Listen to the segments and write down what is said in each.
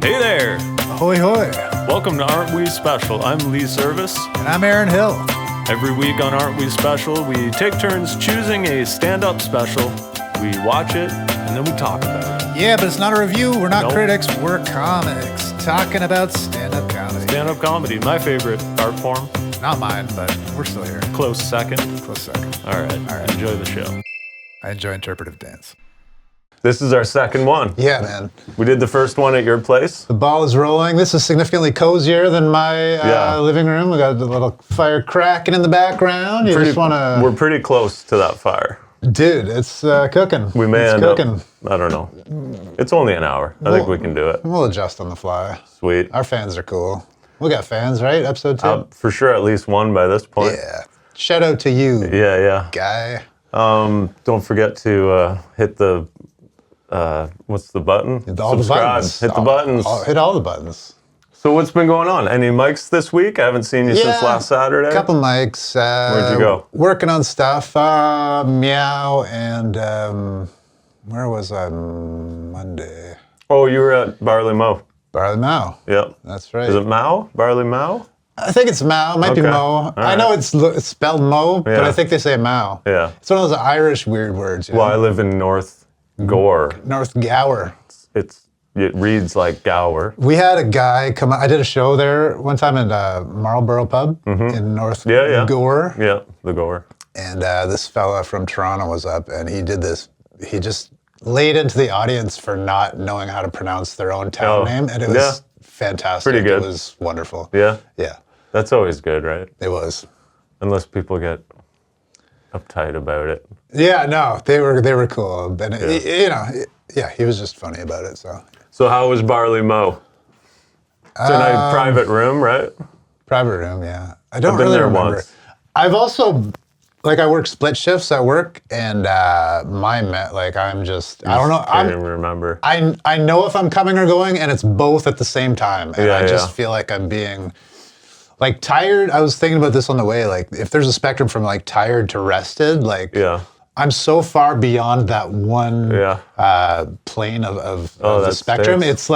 Hey there! Ahoy hoy! Welcome to Aren't We Special. I'm Lee Service. And I'm Aaron Hill. Every week on Aren't We Special, we take turns choosing a stand-up special. We watch it, and then we talk about it. Yeah, but it's not a review. We're not Nope. critics. We're comics. Talking about stand-up comedy. Stand-up comedy, my favorite art form. Not mine, but we're still here. Close second. Close second. All right. Enjoy the show. I enjoy interpretive dance. This is our second one. Yeah, man. We did the first one at your place. The ball is rolling. This is significantly cozier than my living room. We got a little fire cracking in the background. We're pretty close to that fire. Dude, it's cooking. We may it's end cooking. up, I don't know. It's only an hour. I think we can do it. We'll adjust on the fly. Sweet. Our fans are cool. We got fans, right? Episode 2? For sure, at least one by this point. Yeah. Shout out to you, guy. Don't forget to hit the, what's the button? Hit all the buttons. Hit the buttons. Hit all the buttons. So what's been going on? Any mics this week? I haven't seen you since last Saturday. A couple mics. Where'd you go? Working on stuff. Meow and where was I Monday? Oh, you were at Barley Mow. Barley Mow. Yep. That's right. Is it Mow? Barley Mow? I think it's Mao. It might be Okay. Mo. All I know it's spelled Mo, but I think they say Mao. Yeah. It's one of those Irish weird words. Well, I live in North Gore. North Gower. It reads like Gower. We had a guy come. I did a show there one time at Marlborough Pub in North Gore. Yeah, the Gore. And this fella from Toronto was up, and he did this. He just laid into the audience for not knowing how to pronounce their own town name, and it was fantastic. Pretty good. It was wonderful. Yeah? Yeah. That's always good, right? It was. Unless people get uptight about it. Yeah, no, they were cool. And he was just funny about it. So how was Barley Mow? It's in a private room, right? Private room, yeah. I don't I've been really there remember. once. I've also, I work split shifts at work, and I don't know. Can't even remember. I know if I'm coming or going, and it's both at the same time. And I just feel like I'm being, tired. I was thinking about this on the way, if there's a spectrum from, tired to rested, I'm so far beyond that one plane of the spectrum. Stinks.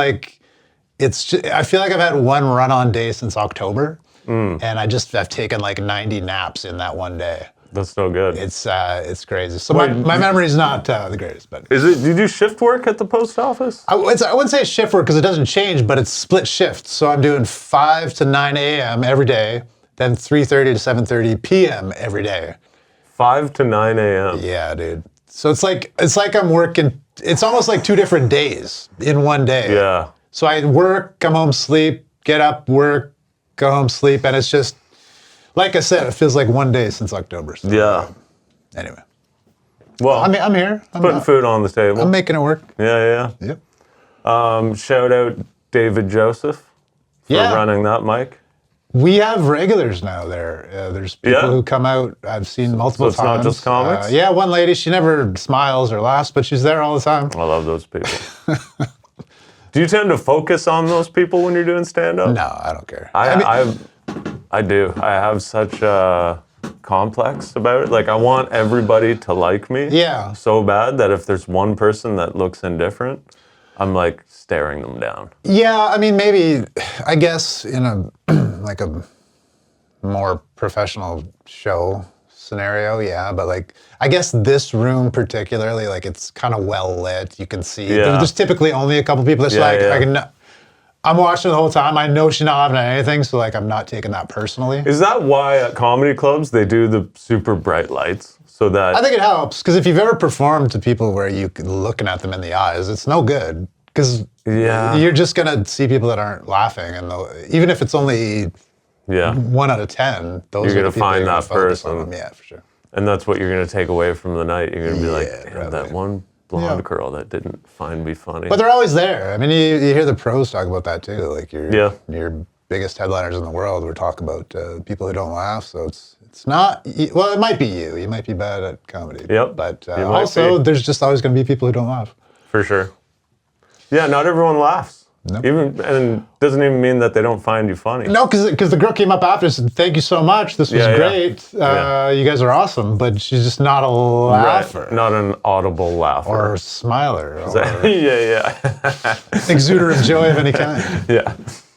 I feel like I've had one run-on day since October, and I've taken 90 naps in that one day. That's no good. It's crazy. So my memory's not the greatest, but Do you do shift work at the post office? I wouldn't say shift work because it doesn't change, but it's split shifts. So I'm doing 5 to 9 a.m. every day, then 3:30 to 7:30 p.m. every day. 5 to 9 a.m. Yeah, dude. So it's like I'm working. It's almost like 2 different days in one day. Yeah. So I work, come home, sleep, get up, work, go home, sleep, and it's just like I said, it feels like one day since October. So, Yeah. Anyway. Well, I'm here. putting food on the table. I'm making it work. Yeah. Yep. Shout out David Joseph for running that mic. We have regulars now there. There's people who come out. I've seen multiple times. So it's not just comics? One lady. She never smiles or laughs, but she's there all the time. I love those people. Do you tend to focus on those people when you're doing stand-up? No, I don't care. I do. I have such a complex about it. I want everybody to like me so bad that if there's one person that looks indifferent, I'm staring them down. Yeah, maybe, I guess in a more professional show scenario, but I guess this room particularly, it's kind of well lit. You can see there's typically only a couple people that's I'm watching the whole time. I know she's not laughing at anything, so I'm not taking that personally. Is that why at comedy clubs they do the super bright lights? So that I think it helps, because if you've ever performed to people where you're looking at them in the eyes, it's no good, because you're just gonna see people that aren't laughing, and even if it's only 1 out of 10, those you're are gonna the people find you're that person. Yeah, for sure. And that's what you're gonna take away from the night. You're gonna be probably. that one blonde girl that didn't find me funny. But they're always there. You hear the pros talk about that too. Your biggest headliners in the world were talk about people who don't laugh. So it's not. Well, it might be you. You might be bad at comedy. Yep. But also, there's just always going to be people who don't laugh. For sure. Yeah, not everyone laughs. Nope. And doesn't even mean that they don't find you funny. No, because the girl came up after and said, "Thank you so much. This was great. You guys are awesome." But she's just not a laugher. Right. Not an audible laugher. Or a smiler. Or yeah. exuder of joy of any kind. Yeah.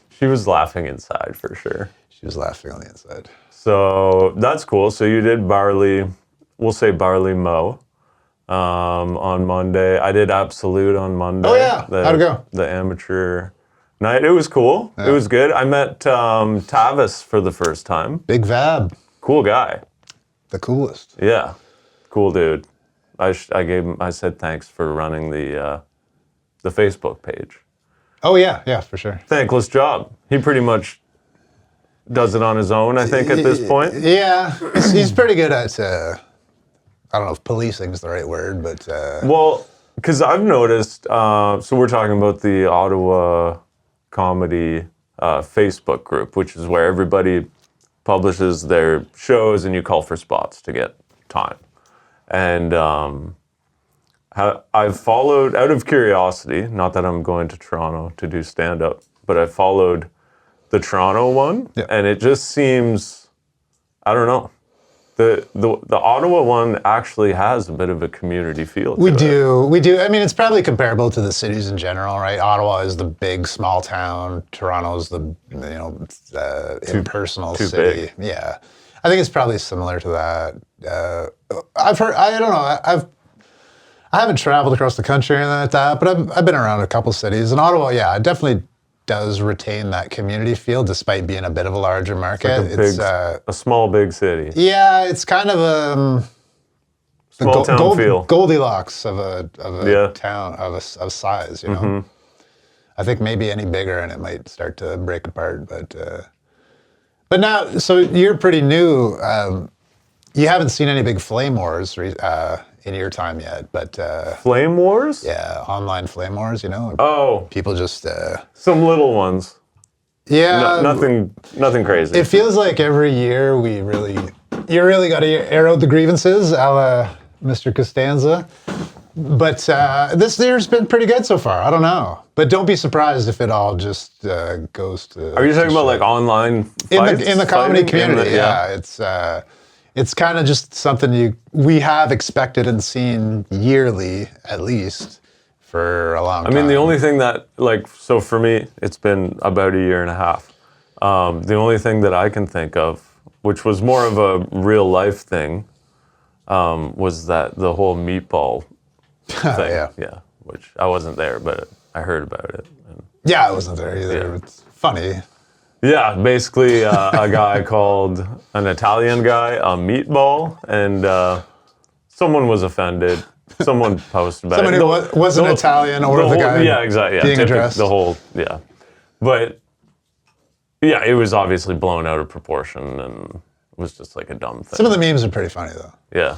She was laughing inside for sure. She was laughing on the inside. So that's cool. So you did Barley, we'll say Barley Mo on Monday. I did Absolute on Monday. Oh, yeah. How'd it go? The amateur night. It was cool. Yeah. It was good. I met Tavis for the first time. Big Vab. Cool guy. The coolest. Yeah. Cool dude. I said thanks for running the Facebook page. Oh, yeah, for sure. Thankless job. He pretty much does it on his own, I think, at this point. Yeah. He's pretty good at, I don't know if policing is the right word, but... Well, because I've noticed, so we're talking about the Ottawa Comedy Facebook group, which is where everybody publishes their shows and you call for spots to get time. And I've followed, out of curiosity, not that I'm going to Toronto to do stand-up, but I followed the Toronto one, and it just seems, I don't know, the Ottawa one actually has a bit of a community feel to it. We do. I mean, it's probably comparable to the cities in general, right? Ottawa is the big, small town. Toronto's the, impersonal city. Big. Yeah. I think it's probably similar to that. I've heard, I don't know, I haven't traveled across the country or anything like that, but I've been around a couple cities. And Ottawa, it definitely does retain that community feel despite being a bit of a larger market. It's a small, big city. Yeah, it's kind of a small town feel. Goldilocks of a town of size, you know. Mm-hmm. I think maybe any bigger and it might start to break apart. But now, so you're pretty new. You haven't seen any big flame wars in your time yet, but... Flame wars? Yeah, online flame wars, you know? Oh. People just... Some little ones. Yeah. Nothing crazy. It feels like every year you really got to air out the grievances, a la Mr. Costanza. But this year's been pretty good so far. I don't know. But don't be surprised if it all just goes to... Are you talking about like online fights? In the comedy community, yeah. It's kind of just something we have expected and seen yearly, at least, for a long time. I mean, the only thing that, so for me, it's been about a year and a half. The only thing that I can think of, which was more of a real life thing, was that the whole meatball thing. Yeah, which I wasn't there, but I heard about it. Yeah, I wasn't there either. Yeah. It's funny. Yeah, basically a guy called an Italian guy a meatball, and someone was offended. Someone posted about it. Someone who wasn't Italian or the guy exactly, being addressed. But, yeah, it was obviously blown out of proportion, and it was just like a dumb thing. Some of the memes are pretty funny, though. Yeah.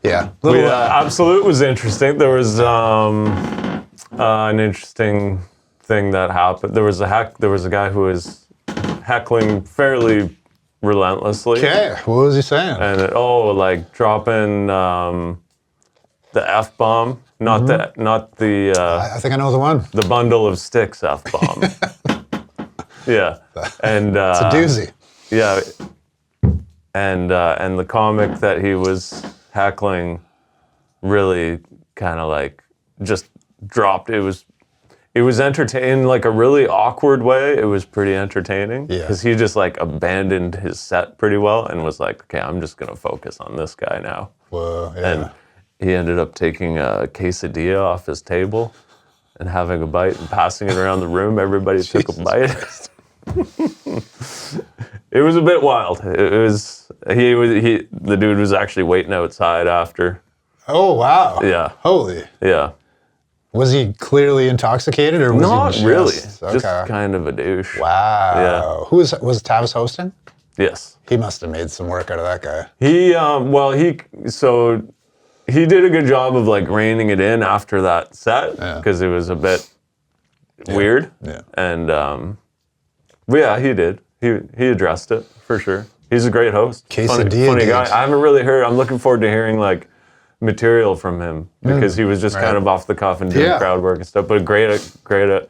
Yeah. Absolute was interesting. There was an interesting thing that happened. There was a guy who was heckling fairly relentlessly. Okay, what was he saying? And dropping the F-bomb, not the. I think I know the one. The bundle of sticks F-bomb. Yeah, and it's a doozy. Yeah, and the comic that he was heckling really kind of just dropped. It was entertaining, a really awkward way. It was pretty entertaining. Yeah. Because he just abandoned his set pretty well and was like, okay, I'm just going to focus on this guy now. Whoa, yeah. And he ended up taking a quesadilla off his table and having a bite and passing it around the room. Everybody took a bite. It was a bit wild. The dude was actually waiting outside after. Oh, wow. Yeah. Holy. Yeah. Was he clearly intoxicated, or was Not he really? Just kind of a douche. Wow. Yeah. Was Tavis hosting? Yes. He must have made some work out of that guy. He did a good job of reining it in after that set because it was a bit weird. Yeah. And he did. He addressed it for sure. He's a great host. Quesadilla funny guy. I haven't really heard. I'm looking forward to hearing material from him because he was just kind of off the cuff and doing crowd work and stuff. But great at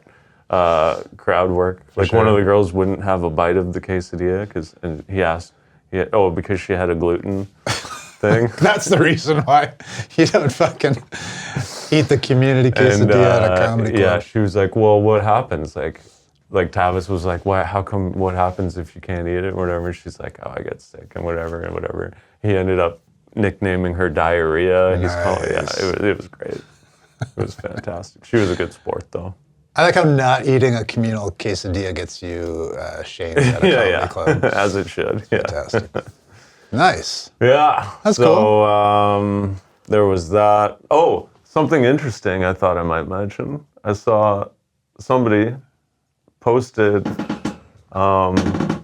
crowd work. Like one of the girls wouldn't have a bite of the quesadilla and he asked, because she had a gluten thing. That's the reason why you don't fucking eat the community quesadilla at a comedy club. Yeah, she was like, well, what happens? Like Tavis was like, "Why? How come? What happens if you can't eat it, or whatever?" She's like, "Oh, I get sick and whatever." He ended up nicknaming her diarrhea. Nice. It was great. It was fantastic. She was a good sport, though. I like how not eating a communal quesadilla gets you shamed at a comedy club. As it should. Fantastic. Nice. Yeah. That's cool. So there was that. Oh, something interesting I thought I might mention. I saw somebody posted an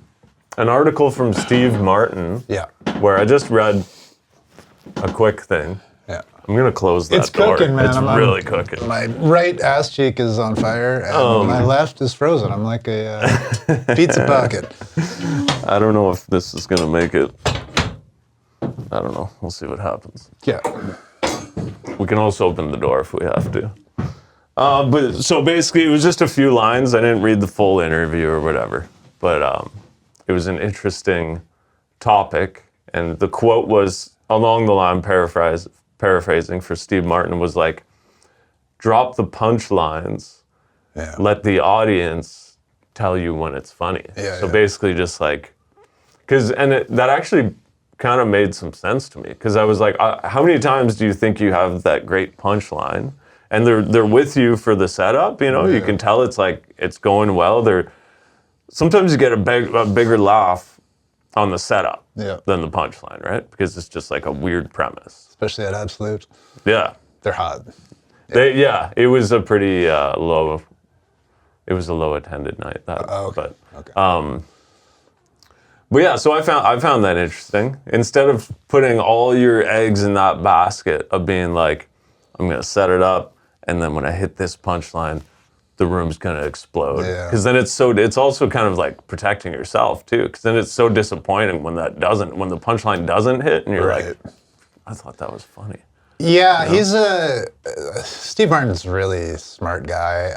article from Steve Martin. Yeah. Where I just read a quick thing. Yeah. I'm going to close that door. It's cooking, man. It's really cooking. My right ass cheek is on fire, and my left is frozen. I'm like a pizza pocket. I don't know if this is going to make it. I don't know. We'll see what happens. Yeah. We can also open the door if we have to. But so basically, it was just a few lines. I didn't read the full interview or whatever. But it was an interesting topic. And the quote was along the line, paraphrasing for Steve Martin, was like, drop the punchlines, let the audience tell you when it's funny. So basically just like, that actually kind of made some sense to me, because I was like, how many times do you think you have that great punchline? And they're with you for the setup, you can tell it's like, it's going well. Sometimes you get a bigger laugh on the setup than the punchline, right? Because it's just like a weird premise. Especially at Absolute. Yeah. They're hot. It was a pretty low attended night. Okay. But yeah, so I found that interesting. Instead of putting all your eggs in that basket of being like, I'm gonna set it up, and then when I hit this punchline, the room's gonna explode. Because then it's also kind of like protecting yourself too. Because then it's so disappointing when the punchline doesn't hit, and you're like, I thought that was funny. Yeah, he's Steve Martin's a really smart guy,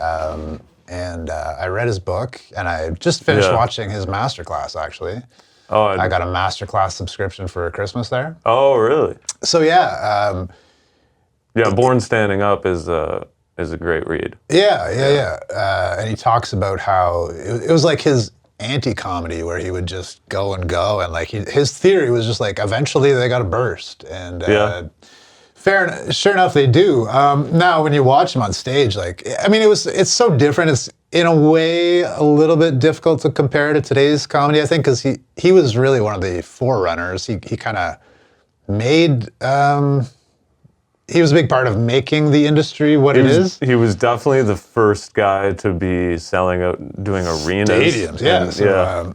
and I read his book, and I just finished watching his masterclass actually. I got a masterclass subscription for Christmas there. Oh, really? So Born Standing Up is a great read. And he talks about how it was like his anti-comedy where he would just go and like his theory was just like eventually they got to burst, and sure enough they do. Now when you watch him on stage, like it's so different. It's in a way a little bit difficult to compare to today's comedy, I think, because he was really one of the forerunners. He kind of made. He was a big part of making the industry what it is. He was definitely the first guy to be selling out, doing arenas. Stadiums,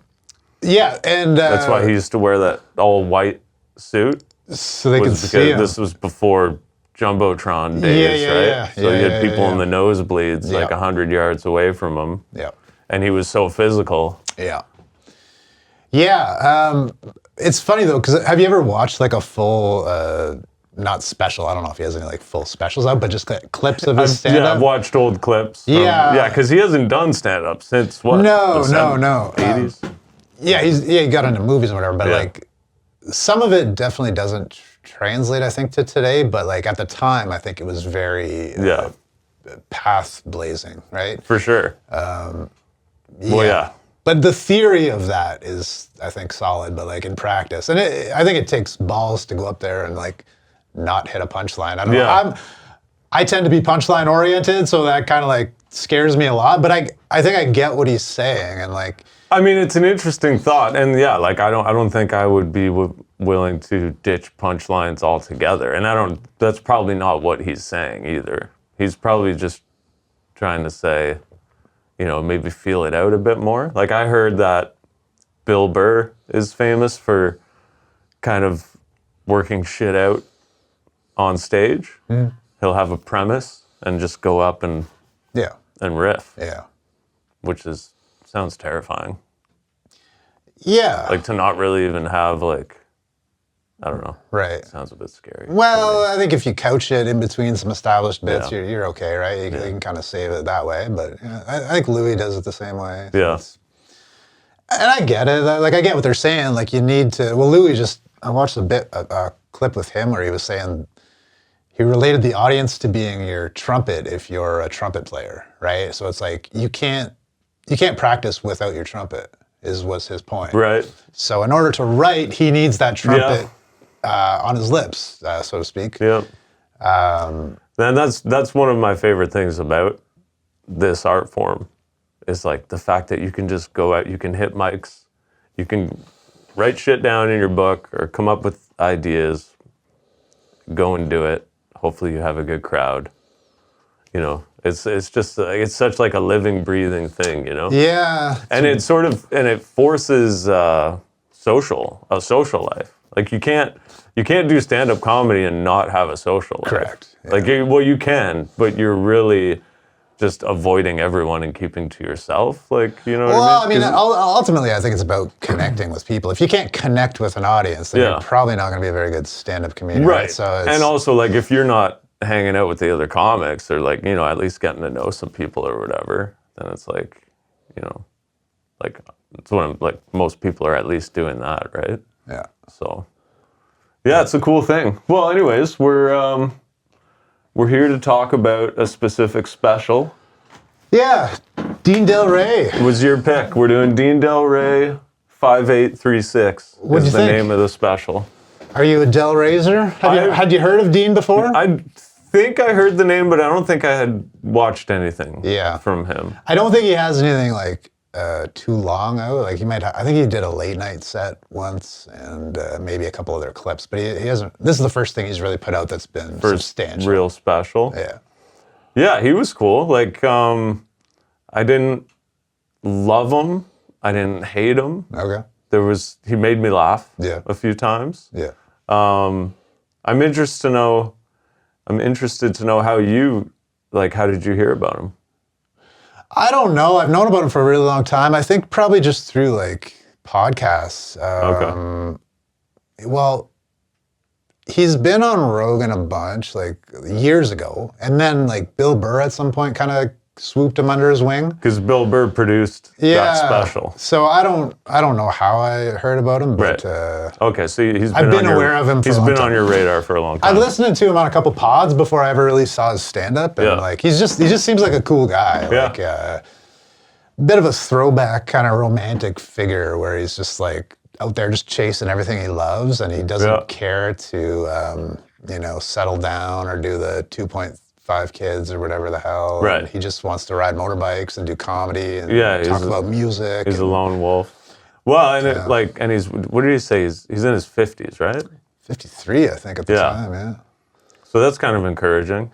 and that's why he used to wear that all white suit. So they could see him. This was before Jumbotron days, right? So you had people in the nosebleeds, like 100 yards away from him. Yeah. And he was so physical. Yeah. Yeah. It's funny though, because have you ever watched like a full... not special. I don't know if he has any like full specials out, but just clips of his stand-up. Yeah, I've watched old clips. Because he hasn't done stand-up since what? No. 80s. He got into movies and whatever, but like some of it definitely doesn't translate, I think, to today. But like at the time, I think it was very path blazing, right? For sure. But the theory of that is, I think, solid. But like in practice, and I think it takes balls to go up there and like not hit a punchline. I don't know. I tend to be punchline oriented, so that kind of like scares me a lot. But I think I get what he's saying, and like. I mean, it's an interesting thought, and like I don't think I would be willing to ditch punchlines altogether, and that's probably not what he's saying either. He's probably just trying to say, maybe feel it out a bit more. Like I heard that Bill Burr is famous for kind of working shit out on stage. He'll have a premise and just go up and riff. Yeah. Which sounds terrifying. Yeah. Like to not really even have like I don't know. Right. Sounds a bit scary. Well, I think if you couch it in between some established bits, you're okay, right? You can kind of save it that way. But I think Louis does it the same way. Yeah. And I get it. Like, I get what they're saying. Like, you need to... Well, Louis just... I watched a clip with him where he was saying... He related the audience to being your trumpet if you're a trumpet player, right? So it's like, you can't practice without your trumpet, was his point. Right. So in order to write, he needs that trumpet on his lips, so to speak. Yeah. And that's one of my favorite things about this art form is like the fact that you can just go out, you can hit mics, you can write shit down in your book or come up with ideas, go and do it. Hopefully you have a good crowd. You know, it's just, it's such like a living, breathing thing, you know? Yeah. And it sort of, and it forces a social life. Like you can't do stand-up comedy and not have a social life. Correct. Yeah. Like, well, you can, but you're really just avoiding everyone and keeping to yourself. Like, you know what I mean? Well, I mean, ultimately, I think it's about connecting with people. If you can't connect with an audience, then you're probably not going to be a very good stand-up comedian. Right. So and also, like, if you're not hanging out with the other comics or, like, you know, at least getting to know some people or whatever, then it's like, you know, like, it's when, like, most people are at least doing that, right? Yeah. So, yeah, it's a cool thing. Well, anyways, we're here to talk about a specific special. Yeah, Dean Delray. Was your pick. We're doing Dean Delray 5836 is the name of the special. Are you a Delrayzer? Had you heard of Dean before? I think I heard the name, but I don't think I had watched anything from him. I don't think he has anything like too long out. Like I think he did a late night set once and maybe a couple other clips, but he hasn't. This is the first thing he's really put out that's been substantial. Real special. Yeah. Yeah, he was cool. Like, I didn't love him. I didn't hate him. Okay. He made me laugh a few times. Yeah. I'm interested to know how did you hear about him? I don't know. I've known about him for a really long time. I think probably just through like podcasts. Okay. Well, he's been on Rogan a bunch, like years ago, and then like Bill Burr at some point kind of swooped him under his wing. Because Bill Burr produced that special. So I don't know how I heard about him, but okay, so I've been aware of him. He's been on your radar for a long time. I've listened to him on a couple pods before I ever really saw his stand-up, and like he just seems like a cool guy. Like a bit of a throwback kind of romantic figure, where he's just like out there just chasing everything he loves, and he doesn't care to settle down or do the 2.5 kids or whatever the hell. Right. And he just wants to ride motorbikes and do comedy and talk about music. He's a lone wolf. Well, and and he's, what did he say? He's in his 50s, right? 53, I think, at the time, yeah. So that's kind of encouraging.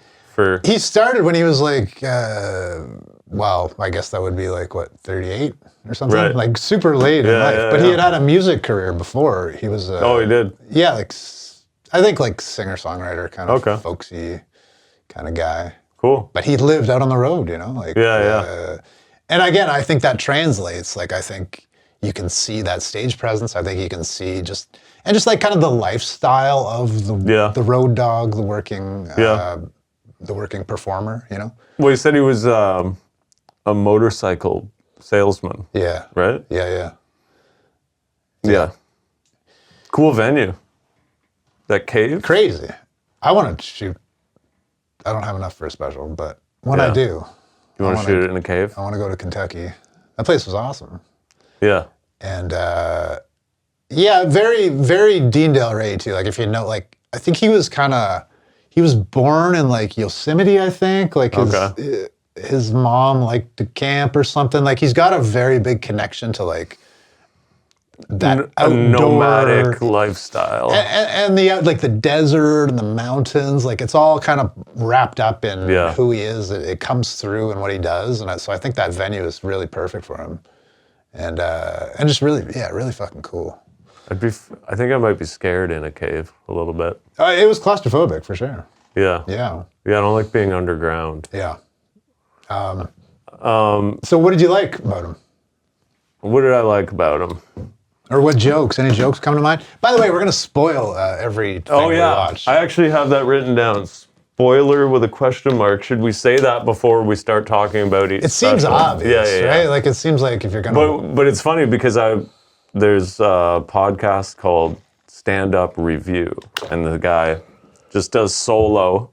He started when he was like, well, I guess that would be like, what, 38 or something? Right. Like super late in life. But he had a music career before. He was... oh, he did? Yeah, like, I think like singer-songwriter, kind of folksy kind of guy. Cool. But he lived out on the road, you know? Like, and again, I think that translates. Like, I think you can see that stage presence. I think you can see just like kind of the lifestyle of the road dog, the working performer, you know? Well, he said he was a motorcycle salesman. Yeah. Right? Yeah. Cool venue. That cave? Crazy. I want to shoot. I don't have enough for a special, but when I do. You want to shoot it in a cave? I want to go to Kentucky. That place was awesome. Yeah. And very, very Dean Delray too. Like if you know, like I think he was born in like Yosemite, I think. Like his mom liked to camp or something. Like he's got a very big connection to like that outdoor, nomadic lifestyle. And the desert and the mountains, like it's all kind of wrapped up in who he is. It comes through in what he does. And so I think that venue is really perfect for him. And just really, really fucking cool. I think I might be scared in a cave a little bit. It was claustrophobic for sure. Yeah. Yeah. Yeah, I don't like being underground. Yeah. So what did you like about him? What did I like about him? Or what jokes? Any jokes come to mind? By the way, we're going to spoil every thing we watch. I actually have that written down. Spoiler with a question mark. Should we say that before we start talking about each It seems obvious, right? Yeah. Like, it seems like if you're going to... But it's funny because there's a podcast called Stand Up Review, and the guy just does solo.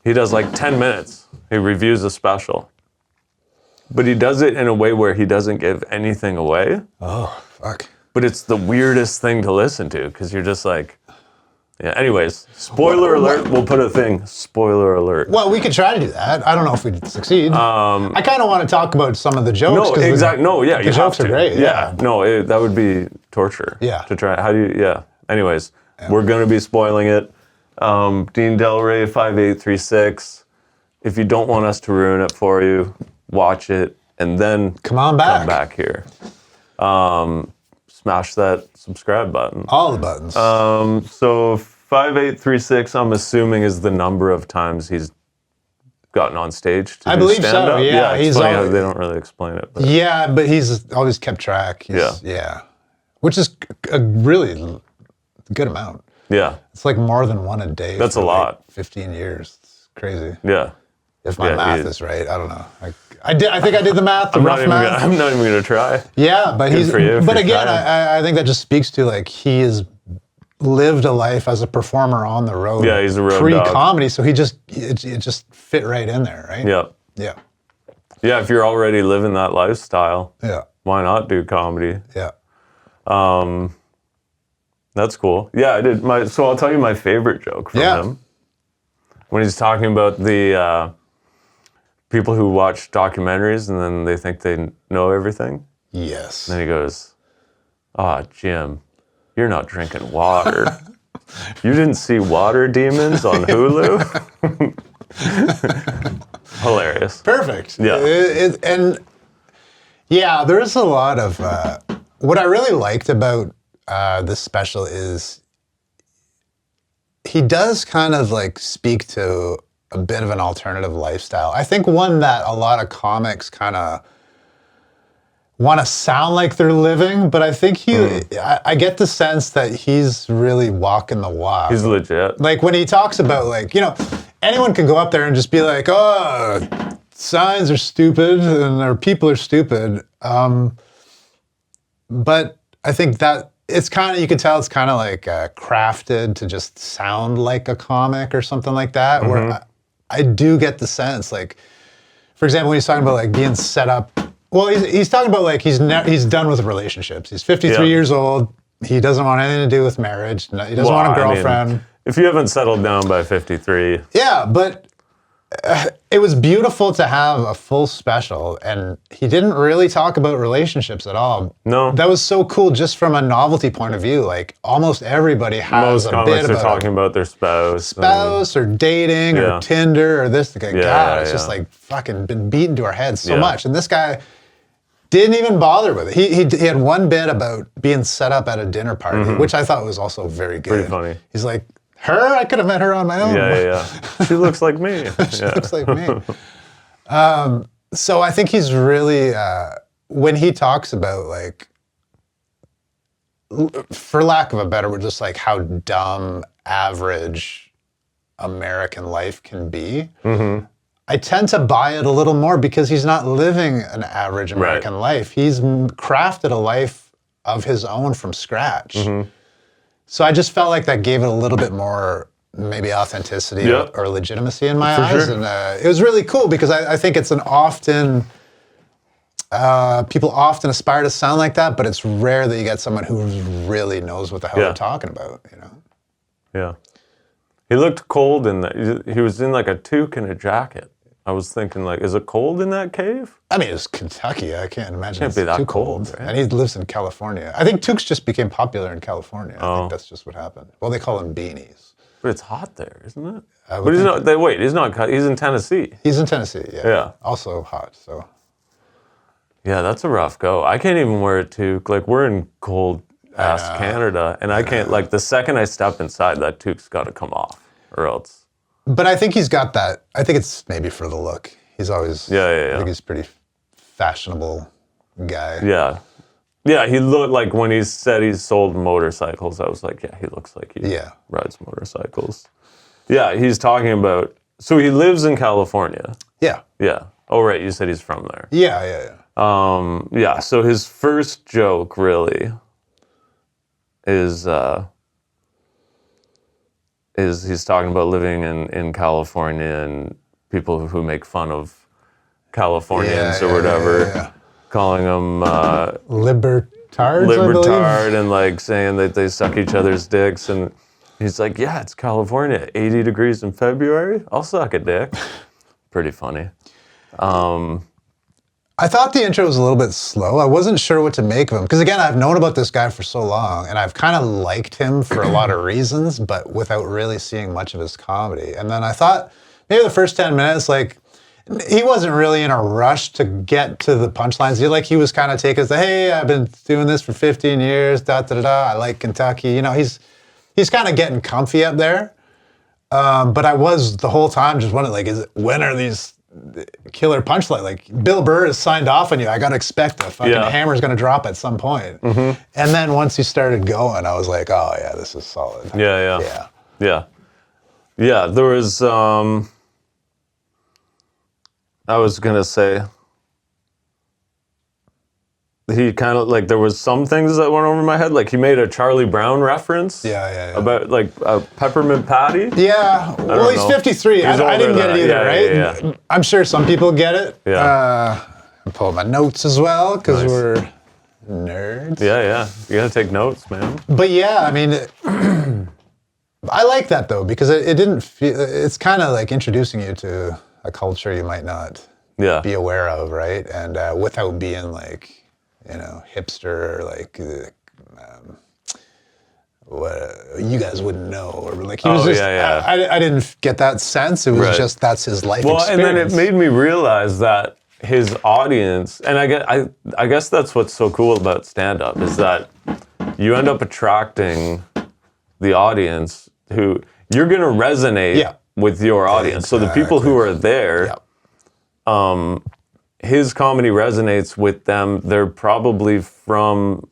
He does like 10 minutes. He reviews a special. But he does it in a way where he doesn't give anything away. Oh, fuck. But it's the weirdest thing to listen to because you're just like, yeah. Anyways, spoiler alert. We'll put a thing. Spoiler alert. Well, we could try to do that. I don't know if we'd succeed. I kind of want to talk about some of the jokes. No, exactly. No, yeah, the jokes are great. Yeah, no, that would be torture. Yeah. To try. How do you? Yeah. Anyways, we're gonna be spoiling it. Dean Delray, 5836. If you don't want us to ruin it for you, watch it and then come back here. Smash that subscribe button. All the buttons. So 5836, I'm assuming, is the number of times he's gotten on stage to I do believe stand-up. so. Yeah, it's funny how they don't really explain it. But. Yeah, but he's always kept track. Yeah. Which is a really good amount. Yeah. It's like more than one a day. That's a lot. Like 15 years. It's crazy. Yeah. If my math is right, I don't know. I think I did the math. I'm not even gonna try. Yeah, but Good for you. But again, I think that just speaks to like he has lived a life as a performer on the road. Yeah, he's a road pre-comedy, so it just fit right in there, right? Yeah. Yeah. Yeah, if you're already living that lifestyle, why not do comedy? Yeah. That's cool. Yeah, I did so I'll tell you my favorite joke from him. When he's talking about the people who watch documentaries and then they think they know everything. Yes. And then he goes, Jim, you're not drinking water. You didn't see Water Demons on Hulu? Hilarious. Perfect. Yeah. And there's a lot of, what I really liked about this special is he does kind of like speak to a bit of an alternative lifestyle. I think one that a lot of comics kind of want to sound like they're living, but I think I get the sense that he's really walking the walk. He's legit. Like when he talks about like, anyone can go up there and just be like, oh, signs are stupid and our people are stupid. But I think that it's kind of, you can tell it's kind of like crafted to just sound like a comic or something like that, where I do get the sense, like, for example, when he's talking about like being set up, well, he's talking about like he's done with relationships. He's 53 years old. He doesn't want anything to do with marriage. He doesn't want a girlfriend. If you haven't settled down by 53. Yeah, but it was beautiful to have a full special, and he didn't really talk about relationships at all. No. That was so cool just from a novelty point of view. Like, almost everybody has a bit about... Most comics are talking about their spouse. Spouse, or dating, or Tinder, or this. God, it's just like fucking been beaten to our heads so much. And this guy didn't even bother with it. He had one bit about being set up at a dinner party, which I thought was also very good. Pretty funny. He's like, her? I could have met her on my own. Yeah. She looks like me. She looks like me. So I think he's really, when he talks about like, for lack of a better word, just like how dumb average American life can be, I tend to buy it a little more because he's not living an average American life. He's crafted a life of his own from scratch. So I just felt like that gave it a little bit more maybe authenticity or legitimacy in my eyes. Sure. And it was really cool because I think it's an often, people often aspire to sound like that, but it's rare that you get someone who really knows what the hell they're talking about, Yeah. He looked cold in that. He was in like a toque and a jacket. I was thinking, like, is it cold in that cave? I mean, it's Kentucky. I can't imagine it's be that too cold. Right? And he lives in California. I think toques just became popular in California. I think that's just what happened. Well, they call them beanies. But it's hot there, isn't it? But he's not. He's not. He's in Tennessee. He's in Tennessee. Yeah. Also hot. So. Yeah, that's a rough go. I can't even wear a toque. Like, we're in cold ass Canada, and I can't. Like, the second I step inside, that toque's got to come off, or else. But I think he's got that. I think it's maybe for the look. He's always. I think he's a pretty fashionable guy. Yeah. Yeah, he looked like when he said he sold motorcycles, I was like, yeah, he looks like he rides motorcycles. Yeah, he's talking about, so he lives in California. Yeah. Yeah. Oh, right, you said he's from there. Yeah. Yeah, so his first joke really is he's talking about living in California and people who make fun of Californians or whatever, calling them libertard, and like saying that they suck each other's dicks, and he's like, yeah, it's California, 80 degrees in February, I'll suck a dick. Pretty funny. I thought the intro was a little bit slow. I wasn't sure what to make of him. Because again, I've known about this guy for so long, and I've kind of liked him for a lot of reasons, but without really seeing much of his comedy. And then I thought maybe the first 10 minutes, like, he wasn't really in a rush to get to the punchlines. He was kind of taking us, hey, I've been doing this for 15 years, I like Kentucky. You know, he's kind of getting comfy up there. But I was the whole time just wondering, like, when are these killer punchline? Like, Bill Burr has signed off on you. I got to expect a fucking hammer's going to drop at some point. And then once he started going, I was like, oh, yeah, this is solid. Yeah. There was, I was going to say, he kind of, like, there was some things that went over my head. Like, he made a Charlie Brown reference. Yeah. About, like, a peppermint patty. Yeah. Well, he's 53. I didn't get it either, right? Yeah. I'm sure some people get it. Yeah. I pull up my notes as well, because we're nerds. Yeah. You got to take notes, man. But yeah, I mean, I like that, though, because it didn't feel, it's kind of like introducing you to a culture you might not be aware of, right? And without being, like, you know, hipster, or like what you guys wouldn't know, or like he was just. I didn't get that sense. It was just that's his life experience. And then it made me realize that his audience, and I guess that's what's so cool about stand-up is that you end up attracting the audience who you're gonna resonate with your audience. Exactly. So the people who are there. His comedy resonates with them. They're probably from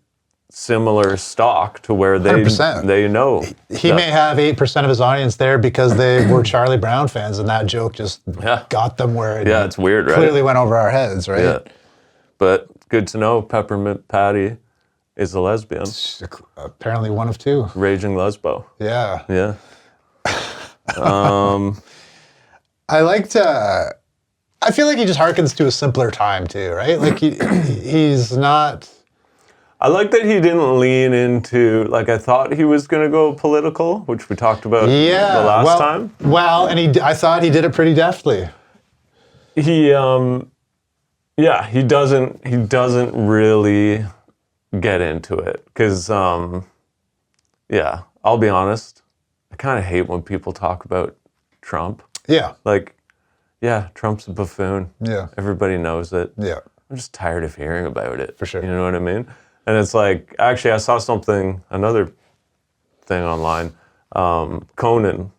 similar stock to where they 100%. They know. He may have 8% of his audience there because they were Charlie Brown fans, and that joke just got them where it it's weird, right? Clearly went over our heads, right? Yeah. But good to know Peppermint Patty is a lesbian. Apparently one of two. Raging lesbo. Yeah. I like to... I feel like he just harkens to a simpler time too, right? Like he's not... I like that he didn't lean into, like, I thought he was going to go political, which we talked about the last time. Well, and I thought he did it pretty deftly. He doesn't really get into it. Because, I'll be honest, I kind of hate when people talk about Trump. Yeah. Like, yeah, Trump's a buffoon. Yeah. Everybody knows it. Yeah. I'm just tired of hearing about it. For sure. You know what I mean? And it's like, actually, I saw another thing online. Conan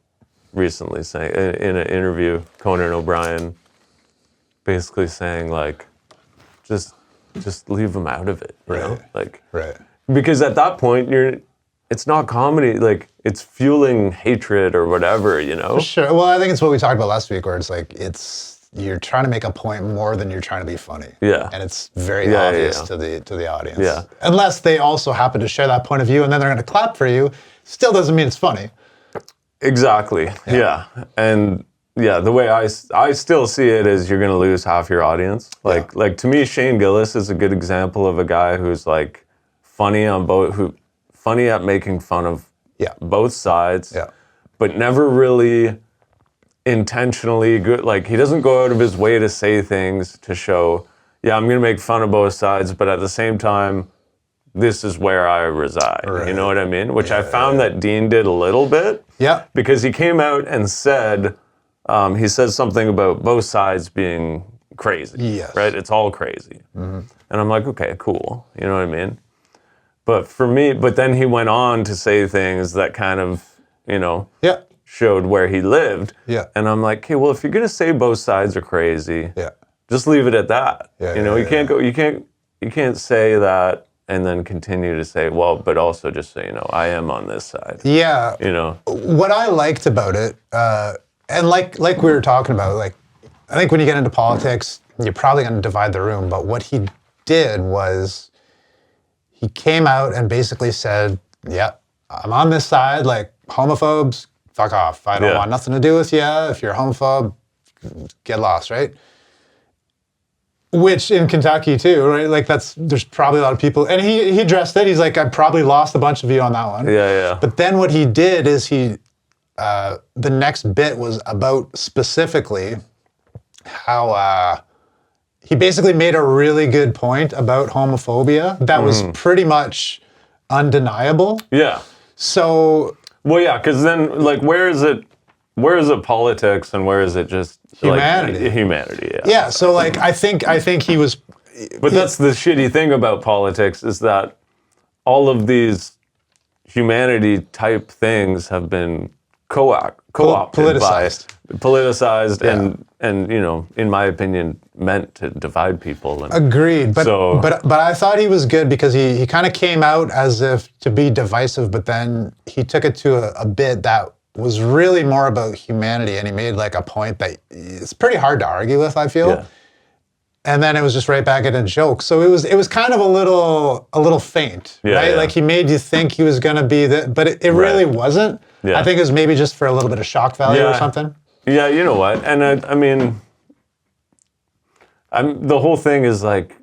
recently saying, in an interview, Conan O'Brien basically saying, like, just leave him out of it. You know? Like, because at that point, it's not comedy, like, it's fueling hatred or whatever, you know? For sure. Well, I think it's what we talked about last week, where it's like, you're trying to make a point more than you're trying to be funny. Yeah. And it's very obvious to the audience. Yeah. Unless they also happen to share that point of view and then they're going to clap for you, still doesn't mean it's funny. Exactly. Yeah. And the way I still see it is you're going to lose half your audience. Like to me, Shane Gillis is a good example of a guy who's like funny at making fun of both sides, but never really intentionally good. Like, he doesn't go out of his way to say things to show, I'm going to make fun of both sides, but at the same time, this is where I reside. Right. You know what I mean? Which I found that Dean did a little bit. Yeah. Because he came out and said, he said something about both sides being crazy. Yes. Right? It's all crazy. Mm-hmm. And I'm like, okay, cool. You know what I mean? But for me, then he went on to say things that kind of, showed where he lived. Yeah. And I'm like, okay, well, if you're going to say both sides are crazy, just leave it at that. You can't say that and then continue to say, well, but also just so you know, I am on this side. Yeah. You know? What I liked about it, and like we were talking about, like, I think when you get into politics, you're probably going to divide the room, but what he did was he came out and basically said, yeah, I'm on this side, like, homophobes, fuck off. I don't want nothing to do with you. If you're a homophobe, get lost, right? Which in Kentucky too, right? Like there's probably a lot of people, and he addressed it. He's like, I probably lost a bunch of you on that one. Yeah. But then what he did is the next bit was about specifically how he basically made a really good point about homophobia that was pretty much undeniable. Yeah. So. Well, yeah, because then, like, where is it politics and where is it just humanity? Like, humanity, yeah. Yeah, so, like, I think he was. But that's the shitty thing about politics is that all of these humanity type things have been co-opted politicized and you know, in my opinion, meant to divide people. And agreed, but I thought he was good because he kind of came out as if to be divisive, but then he took it to a bit that was really more about humanity, and he made like a point that it's pretty hard to argue with, I feel. Yeah. And then it was just right back at a joke. So it was kind of a little faint, right? Yeah. Like he made you think he was going to be but it really wasn't. Yeah. I think it was maybe just for a little bit of shock value or something. Yeah, you know what? And I mean, the whole thing is like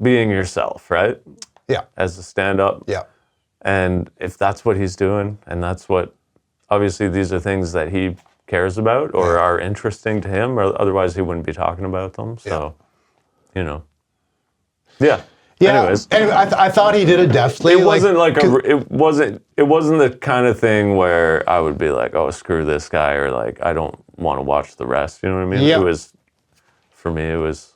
being yourself, right? Yeah. As a stand-up. Yeah. And if that's what he's doing, and that's what, obviously these are things that he cares about or are interesting to him, or otherwise he wouldn't be talking about them. So, you know. Yeah. Yeah. Anyways, anyway, I thought he did it deftly. It wasn't it wasn't the kind of thing where I would be like, oh, screw this guy, or like I don't want to watch the rest. You know what I mean? Yeah. It was, for me, it was.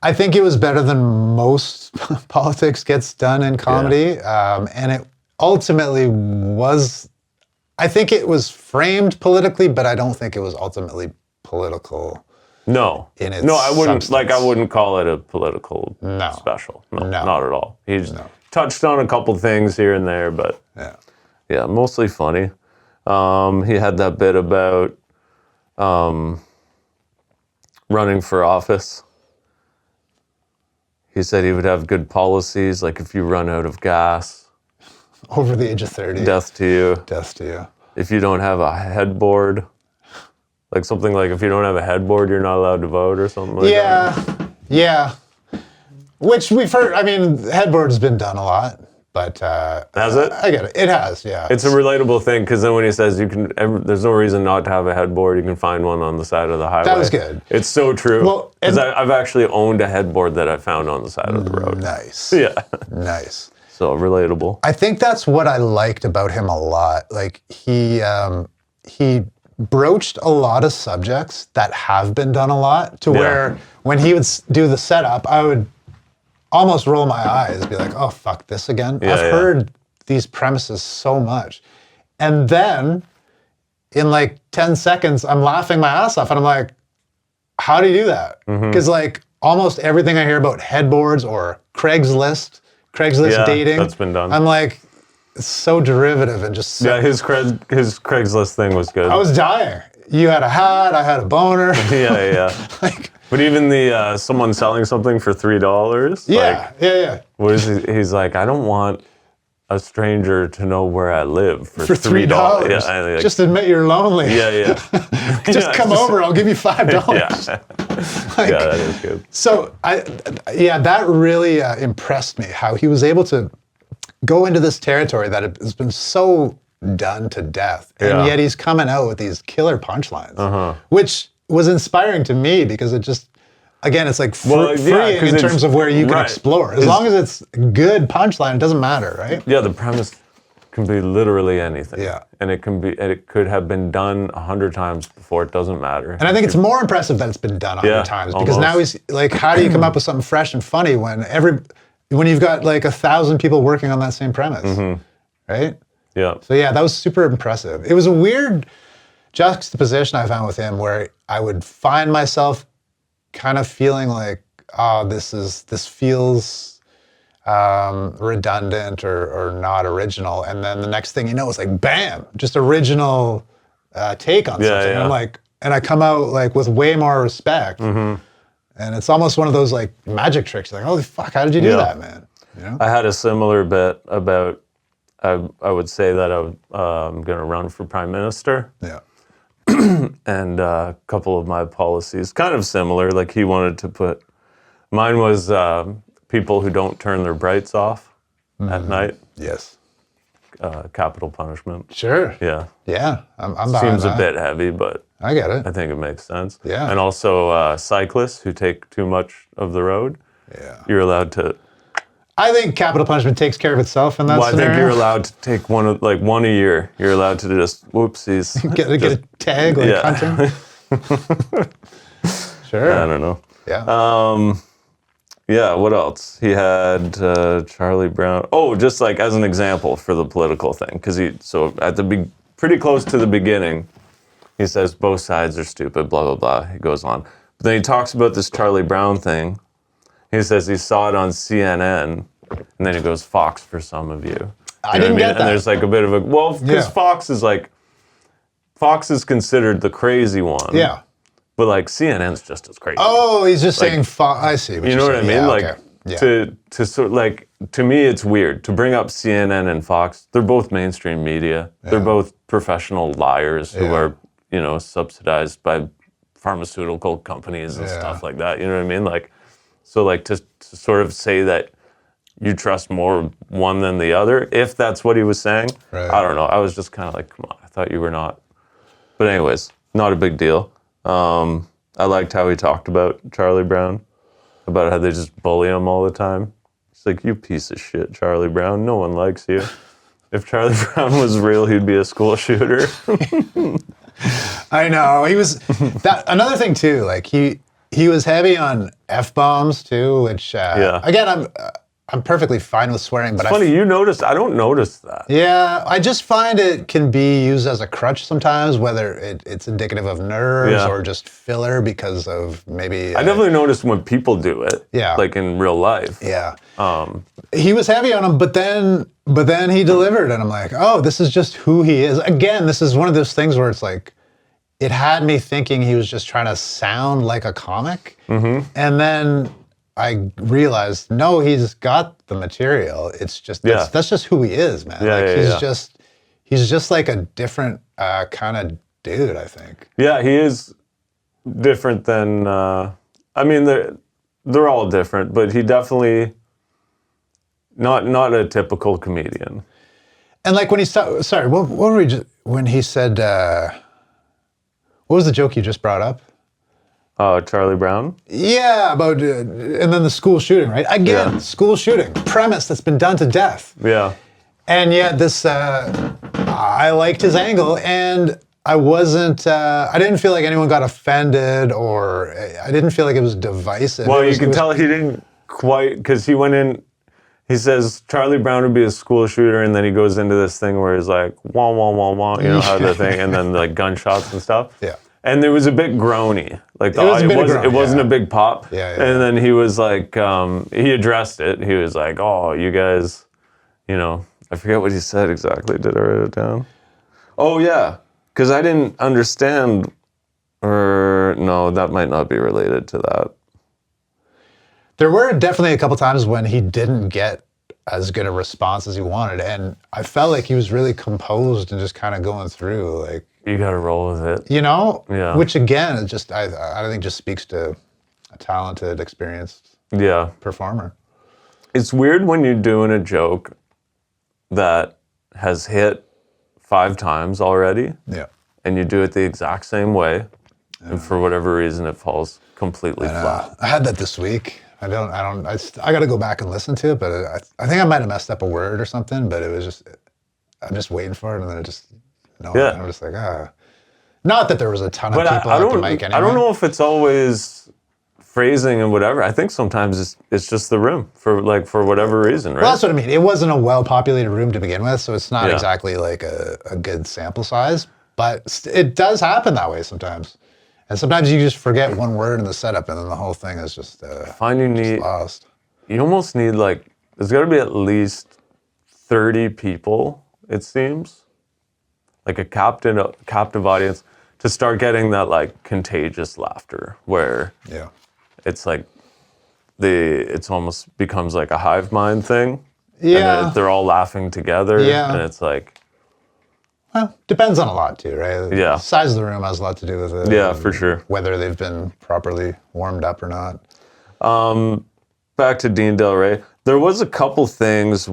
I think it was better than most politics gets done in comedy, and it ultimately was. I think it was framed politically, but I don't think it was ultimately political. No. In its I wouldn't substance. I wouldn't call it a political special. No, not at all. He just touched on a couple things here and there, but yeah, mostly funny. He had that bit about running for office. He said he would have good policies, like if you run out of gas. Over the age of 30. Death to you. Death to you. If you don't have a headboard. Like something like if you don't have a headboard, you're not allowed to vote or something like that. Yeah. Which we've heard, I mean, headboard's been done a lot, but... Has it? I get it. It has, yeah. It's a relatable thing, because then when he says there's no reason not to have a headboard, you can find one on the side of the highway. That was good. It's so true. Well, because I've actually owned a headboard that I found on the side of the road. Nice. Yeah. Nice. So relatable. I think that's what I liked about him a lot. Like, he broached a lot of subjects that have been done a lot to where when he would do the setup, I would almost roll my eyes, be like, oh, fuck this again. I've heard these premises so much. And then in like 10 seconds, I'm laughing my ass off and I'm like, how do you do that? Because like almost everything I hear about headboards or Craigslist dating, that's been done. I'm like, it's so derivative and just so... Yeah, his Craigslist thing was good. I was dying. You had a hat, I had a boner. Yeah. Like, but even the someone selling something for $3. Yeah. What is he? He's like, I don't want a stranger to know where I live for $3. Yeah, just admit you're lonely. Yeah. Just come over. I'll give you $5. Like, yeah, that is good. So that really impressed me. How he was able to go into this territory that has been so done to death, and yet he's coming out with these killer punchlines, which was inspiring to me because it just, again, it's like free in terms of where you can explore. As long as it's a good punchline, it doesn't matter, right? Yeah, the premise can be literally anything. Yeah. And it could have been done 100 times before, it doesn't matter. And I think it's more impressive that it's been done 100 times, because now he's like, how do you come up with something fresh and funny when you've got like 1,000 people working on that same premise, right? Yeah. So yeah, that was super impressive. It was a weird juxtaposition I found with him where I would find myself kind of feeling like, oh, this feels, redundant or not original. And then the next thing you know, it's like, bam, just original take on something. And I'm like, and I come out like with way more respect. And it's almost one of those like magic tricks. Like, holy fuck, how did you do that, man? You know? I had a similar bit about, I would say that I'm going to run for prime minister. Yeah. And a couple of my policies, kind of similar. Like he wanted to put, mine was people who don't turn their brights off at night. Yes. Capital punishment. Sure. Yeah. Yeah. I'm behind Seems that. a bit heavy, but I get it. I think it makes sense. Yeah. And also cyclists who take too much of the road. Yeah. You're allowed to. I think capital punishment takes care of itself in that Well, scenario. I think you're allowed to take one a year. You're allowed to just whoopsies. get a tag like hunting. Sure. I don't know. Yeah. Yeah, what else? He had Charlie Brown. Oh, just like as an example for the political thing, because so at the pretty close to the beginning, he says both sides are stupid, blah blah blah. He goes on, but then he talks about this Charlie Brown thing. He says he saw it on CNN, and then he goes Fox for some of you. I didn't get that. And there's like a bit of a because Fox is considered the crazy one. Yeah. But like CNN's just as crazy. Oh, he's just saying I see what you know what I mean? Yeah, like okay. to sort of like to me it's weird to bring up CNN and Fox. They're both mainstream media. Yeah. They're both professional liars who are, subsidized by pharmaceutical companies and stuff like that. You know what I mean? Like so like to sort of say that you trust more one than the other, if that's what he was saying. Right. I don't know. I was just kind of like, come on, I thought you were not. But anyways, not a big deal. I liked how he talked about Charlie Brown, about how they just bully him all the time. It's like, you piece of shit, Charlie Brown. No one likes you. If Charlie Brown was real, he'd be a school shooter. I know. He was another thing too, like he was heavy on F-bombs too, which again, I'm perfectly fine with swearing, but it's funny, you noticed. I don't notice that. Yeah, I just find it can be used as a crutch sometimes, whether it's indicative of nerves or just filler because of maybe. I definitely noticed when people do it. Yeah, like in real life. Yeah. He was heavy on him, but then he delivered, and I'm like, oh, this is just who he is. Again, this is one of those things where it's like, it had me thinking he was just trying to sound like a comic, and then I realized, no, he's got the material. It's just that's just who he is, man. He's just like a different kind of dude, I think. Yeah, he is different than. I mean, they're all different, but he definitely not a typical comedian. And like when he sorry, what were we just when he said? What was the joke you just brought up? Charlie Brown? Yeah, about, and then the school shooting, right? Again, school shooting, premise that's been done to death. Yeah. And yet this, I liked his angle, and I didn't feel like anyone got offended, or I didn't feel like it was divisive. Well, you can tell he didn't quite, because he went in, he says Charlie Brown would be a school shooter, and then he goes into this thing where he's like, wah, wah, wah, wah, you know how the thing, and then like gunshots and stuff. Yeah. And there was a bit groany, like it wasn't a big pop. Yeah. And then he was like, he addressed it. He was like, "Oh, you guys, I forget what he said exactly. Did I write it down? Oh yeah, because I didn't understand, or no, that might not be related to that. There were definitely a couple times when he didn't get as good a response as he wanted, and I felt like he was really composed and just kind of going through like. You got to roll with it. Yeah. Which again, it just I think just speaks to a talented, experienced performer. It's weird when you're doing a joke that has hit 5 times already. Yeah. And you do it the exact same way, and for whatever reason, it falls completely flat. I had that this week. I got to go back and listen to it, but I think I might have messed up a word or something. But it was just, I'm just waiting for it, and then it just. I'm just like, Not that there was a ton of people at the mic anyway. I don't know if it's always phrasing and whatever. I think sometimes it's just the room for whatever reason, right? Well, that's what I mean. It wasn't a well-populated room to begin with, so it's not exactly like a good sample size. But it does happen that way sometimes. And sometimes you just forget one word in the setup, and then the whole thing is just lost. You almost need like there's got to be at least 30 people, it seems, like a captive audience, to start getting that like contagious laughter where it's like it's almost becomes like a hive mind thing. Yeah. And they're all laughing together. Yeah. And it's like, well, depends on a lot too, right? Yeah. The size of the room has a lot to do with it. Yeah, for sure. Whether they've been properly warmed up or not. Back to Dean Delray. There was a couple stories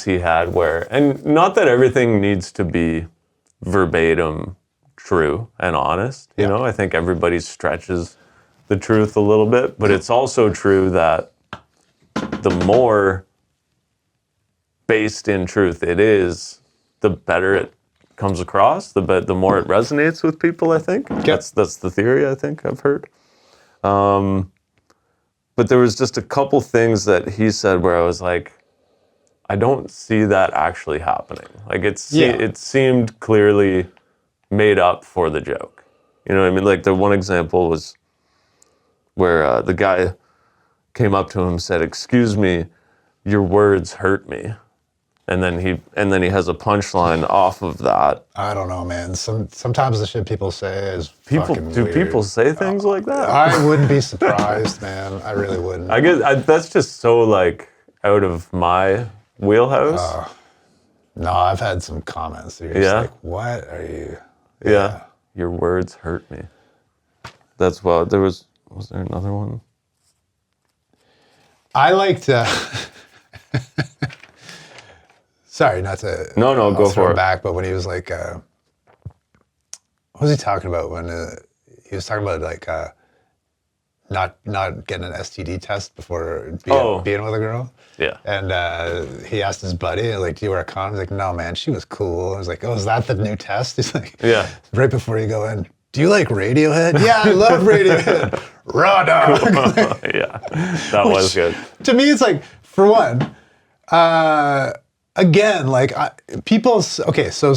he had where, and not that everything needs to be verbatim true and honest, you know? I think everybody stretches the truth a little bit, but it's also true that the more based in truth it is, the better it comes across, the more it resonates with people, I think. That's the theory I think I've heard. But there was just a couple things that he said where I was like, I don't see that actually happening. Like it seemed clearly made up for the joke. You know what I mean? Like the one example was where the guy came up to him and said, "Excuse me, your words hurt me." And then he has a punchline off of that. I don't know, man. Sometimes the shit people say is fucking weird. People say things like that? I wouldn't be surprised, man. I really wouldn't. I guess that's just so like out of my wheelhouse. No, I've had some comments. You're just like, what are you? Yeah. Your words hurt me. That's wild. Was there another one? I like to. Sorry, not to. No, go for it. Back, but when he was like, what was he talking about when he was talking about like not getting an STD test before being with a girl? Yeah. And he asked his buddy, like, "Do you wear a condom?" He's like, "No, man, she was cool." I was like, "Oh, is that the new test?" He's like, "Yeah." Right before you go in, "Do you like Radiohead?" "Yeah, I love Radiohead." Raw dog. Yeah, that was good. To me, it's like, for one, again, like people. Okay, so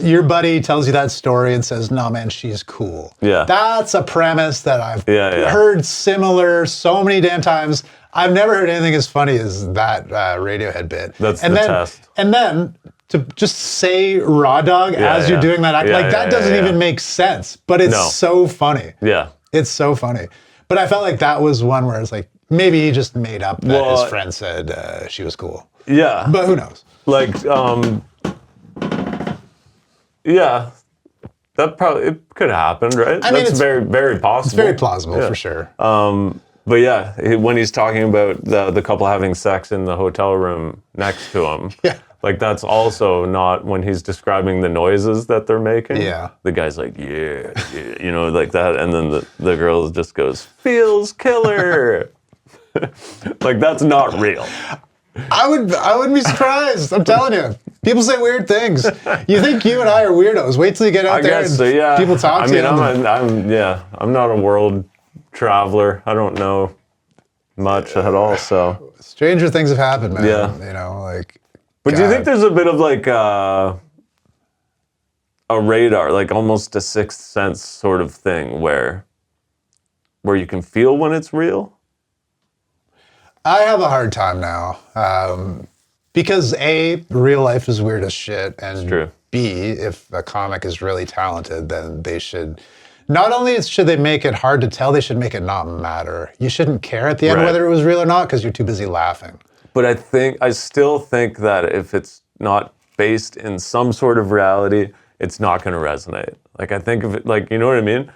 your buddy tells you that story and says, "No, man, she's cool." Yeah, that's a premise that I've heard similar so many damn times. I've never heard anything as funny as that Radiohead bit. That's the test. And then to just say "raw dog" as you're doing that act, that doesn't even make sense. But it's so funny. Yeah, it's so funny. But I felt like that was one where it's like maybe he just made up that his friend said she was cool. Yeah, but who knows? Like, yeah, that probably it could have happened, right? I mean, that's very, very possible. It's very plausible for sure. But yeah, when he's talking about the couple having sex in the hotel room next to him, like that's also not when he's describing the noises that they're making. Yeah, the guy's like, yeah, you know, like that, and then the girl just goes, "Feels killer." Like that's not real. I wouldn't be surprised. I'm telling you. People say weird things. You think you and I are weirdos. Wait till you get out there and people talk to you. I'm not a world traveler. I don't know much at all, so. Stranger things have happened, man. Yeah. You know, like. But do you think there's a bit of like a radar, like almost a sixth sense sort of thing where you can feel when it's real? I have a hard time now because A, real life is weird as shit, and B, if a comic is really talented, then they should, not only should they make it hard to tell, they should make it not matter. You shouldn't care at the end whether it was real or not because you're too busy laughing. But I still think that if it's not based in some sort of reality, it's not going to resonate. Like I think if it, like, you know what I mean?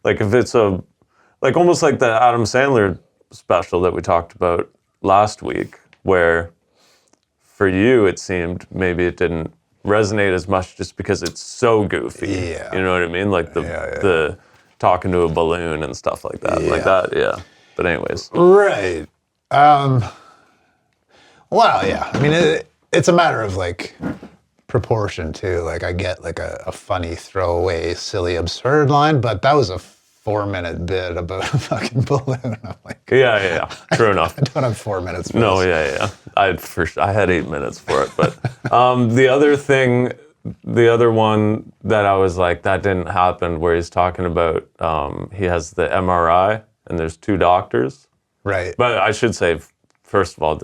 Like if it's like almost like the Adam Sandler special that we talked about last week, where for you it seemed maybe it didn't resonate as much just because it's so goofy. Yeah. You know what I mean? Like the talking to a balloon and stuff like that. Yeah. Like that, yeah. But anyways. Right. Well, yeah. I mean, it's a matter of like proportion too. Like I get like a funny throwaway, silly, absurd line, but that was a 4-minute bit about a fucking balloon. I'm like, yeah. True enough. I don't have 4 minutes for this. Yeah. I had 8 minutes for it. But the other one that I was like, that didn't happen, where he's talking about he has the MRI and there's 2 doctors. Right. But I should say, first of all,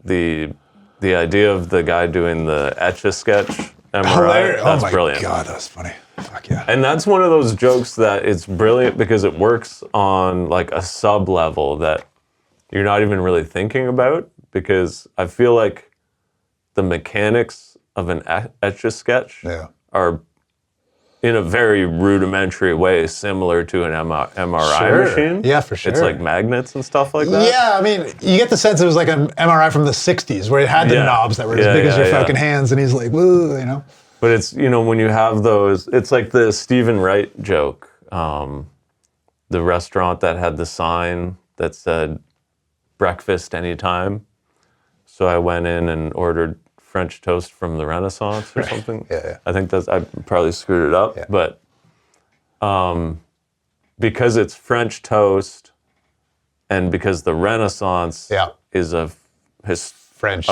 the idea of the guy doing the Etch-a-Sketch MRI, that's brilliant. Oh my God, that was funny. Fuck yeah. And that's one of those jokes that it's brilliant because it works on like a sub level that you're not even really thinking about, because I feel like the mechanics of an Etch-a-Sketch are in a very rudimentary way similar to an MRI machine. Yeah, for sure. It's like magnets and stuff like that. Yeah, I mean, you get the sense it was like an MRI from the 60s where it had the knobs that were as big as your fucking hands, and he's like, woo, you know? But it's, you know, when you have those, it's like the Stephen Wright joke. The restaurant that had the sign that said, breakfast anytime. So I went in and ordered French toast from the Renaissance or something. I think I probably screwed it up, but because it's French toast and because the Renaissance is a French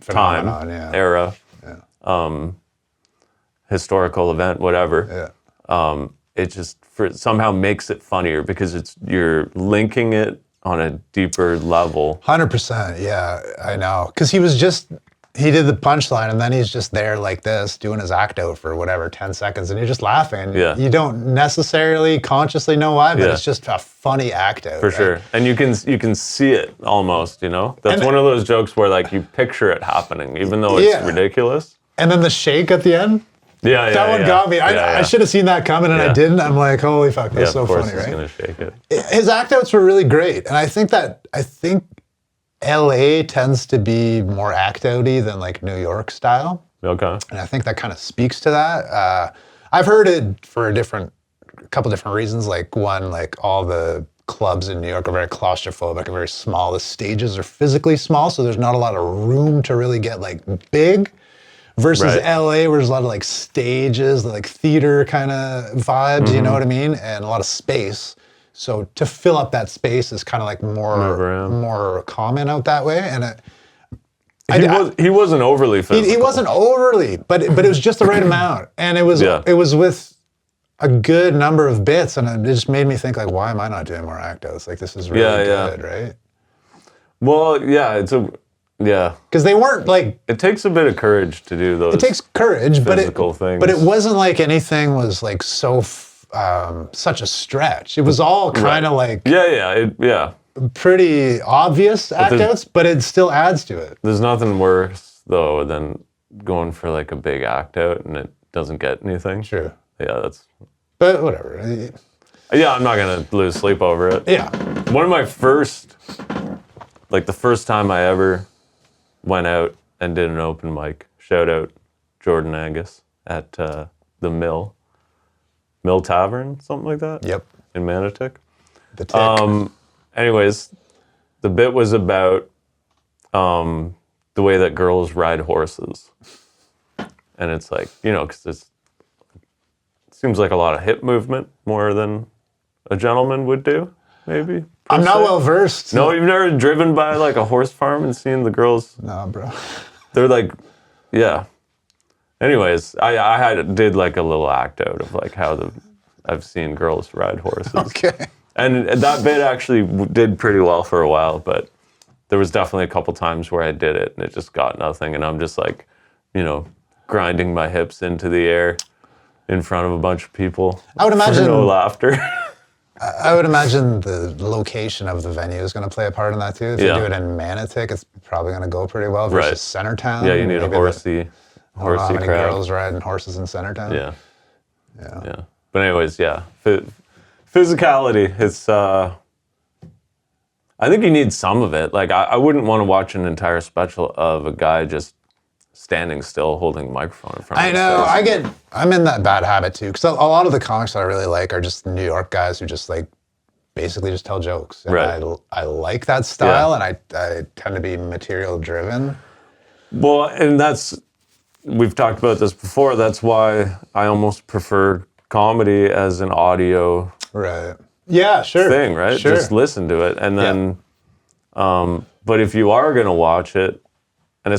time era, historical event, whatever. It just somehow makes it funnier because you're linking it on a deeper level. 100%, yeah, I know. Because he did the punchline and then he's just there like this doing his act out for whatever 10 seconds and you're just laughing. You don't necessarily consciously know why, but it's just a funny act out. For sure. And you can see it almost, you know? That's one of those jokes where like you picture it happening even though it's ridiculous. And then the shake at the end. That one got me. I should have seen that coming and I didn't. I'm like, holy fuck, that's so funny, right? He's gonna shake it. His act outs were really great. And I think LA tends to be more act outy than like New York style. Okay. And I think that kind of speaks to that. I've heard it for a couple different reasons. Like one, like all the clubs in New York are very claustrophobic and very small. The stages are physically small, so there's not a lot of room to really get like big. Versus LA, where there's a lot of like stages, like theater kind of vibes, you know what I mean? And a lot of space. So to fill up that space is kind of like more common out that way. And he wasn't overly physical. He wasn't overly, but it was just the right amount. And it was with a good number of bits, and it just made me think like, why am I not doing more act outs? Like this is really good, right? Well, because they weren't like... It takes a bit of courage to do those. It takes courage, physical things. But it wasn't like anything was like so such a stretch. It was all kind of like pretty obvious act outs, but it still adds to it. There's nothing worse though than going for like a big act out and it doesn't get anything. Sure. Yeah, that's... But whatever. Yeah, I'm not gonna lose sleep over it. Yeah. One of my first, like the first time I ever went out and did an open mic. Shout out Jordan Angus at the Mill Tavern, something like that. Yep. In Manotick. The Tick. Anyways, the bit was about the way that girls ride horses, and it's like, you know, because it seems like a lot of hip movement more than a gentleman would do, maybe. I'm not well versed. No, you've never driven by like a horse farm and seen the girls? No, bro. They're like, yeah. Anyways, I did like a little act out of like how I've seen girls ride horses. Okay. And that bit actually did pretty well for a while, but there was definitely a couple times where I did it and it just got nothing, and I'm just like, you know, grinding my hips into the air in front of a bunch of people. I would imagine for no laughter. I would imagine the location of the venue is going to play a part in that too. If you do it in Manotick, it's probably going to go pretty well versus Centertown. Yeah, you need a horsey crowd. How many girls riding horses in Centertown? Yeah. But anyways, physicality. It's I think you need some of it. Like I wouldn't want to watch an entire special of a guy just standing still holding a microphone in front of his face. I'm in that bad habit too, because a lot of the comics that I really like are just New York guys who just like basically just tell jokes. And I like that style, and I tend to be material driven. Well, and we've talked about this before, that's why I almost prefer comedy as an audio thing, right? Sure. Just listen to it. And then, but if you are going to watch it, and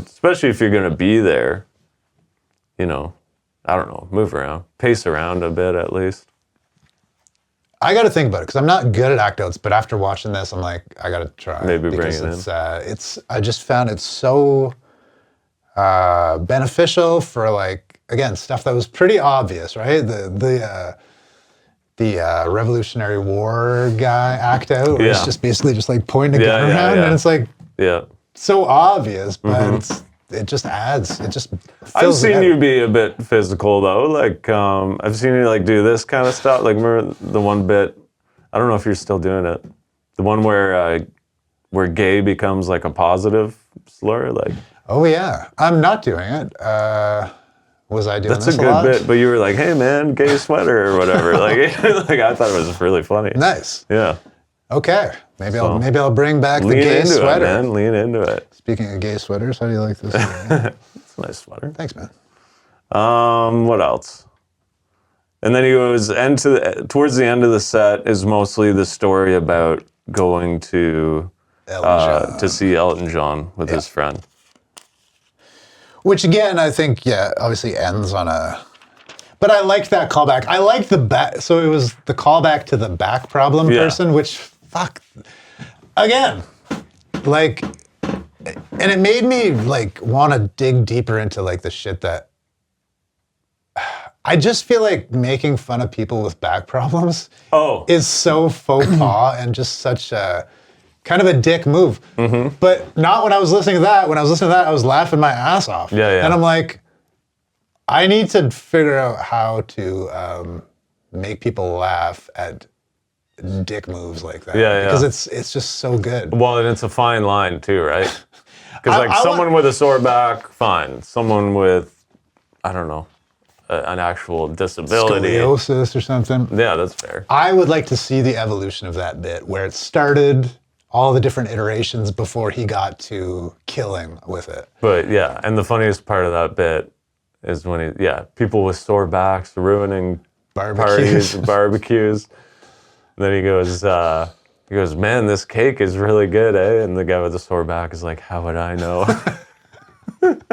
especially if you're going to be there, you know, I don't know, move around, pace around a bit at least. I got to think about it because I'm not good at act outs, but after watching this, I'm like, I got to try. Maybe bring it in. I just found it so beneficial for like, again, stuff that was pretty obvious, right? The Revolutionary War guy act out, where it's just basically just like pointing a gun around, and it's like so obvious, but it just adds. It just. I've seen you be a bit physical though. Like I've seen you like do this kind of stuff. Like remember the one bit? I don't know if you're still doing it. The one where gay becomes like a positive slur, like. Oh yeah, I'm not doing it. Was I doing That's this a good bit, but you were like, "Hey man, gay sweater" or whatever. Like, like I thought it was really funny. Nice. Yeah. Okay. Maybe I'll bring back the gay sweater. It, man. Lean into it. Speaking of gay sweaters, how do you like this? It's a nice sweater. Thanks, man. What else? And then he goes towards the end of the set is mostly the story about going to see Elton John with his friend. Which again, I think, obviously ends on a... But I liked that callback. I liked the back... So it was the callback to the back problem person, which, fuck... Again, like... And it made me, like, want to dig deeper into, like, the shit that... I just feel like making fun of people with back problems is so faux pas and just such a... kind of a dick move. Mm-hmm. But not when I was listening to that. When I was listening to that, I was laughing my ass off. And I'm like, I need to figure out how to make people laugh at dick moves like that. Because it's just so good. Well, and it's a fine line too, right? Because like someone with a sore back, fine. Someone with, I don't know, an actual disability. Scoliosis or something. Yeah, that's fair. I would like to see the evolution of that bit, where it started... all the different iterations before he got to killing with it. But yeah, and the funniest part of that bit is when people with sore backs ruining parties, barbecues. And then he goes, man, this cake is really good, eh? And the guy with the sore back is like, how would I know?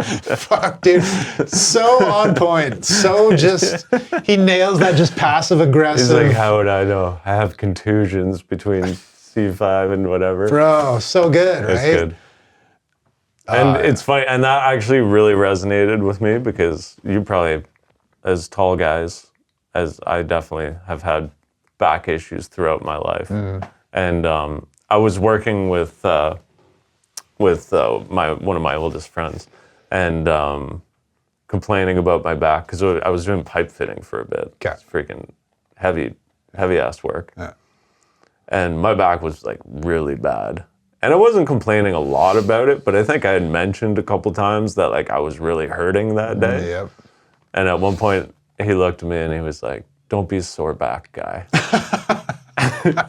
Fuck, dude. So on point. So just, he nails that just passive aggressive. He's like, how would I know? I have contusions between C5 and whatever. Bro, so good, right? It's good. And it's funny, and that actually really resonated with me because you probably, as tall guys, as I definitely have had back issues throughout my life. Mm. And I was working with one of my oldest friends and complaining about my back because I was doing pipe fitting for a bit. Okay. It's freaking heavy ass work. Yeah. And my back was like really bad. And I wasn't complaining a lot about it, but I think I had mentioned a couple times that like I was really hurting that day. Yep. And at one point he looked at me and he was like, don't be a sore back guy.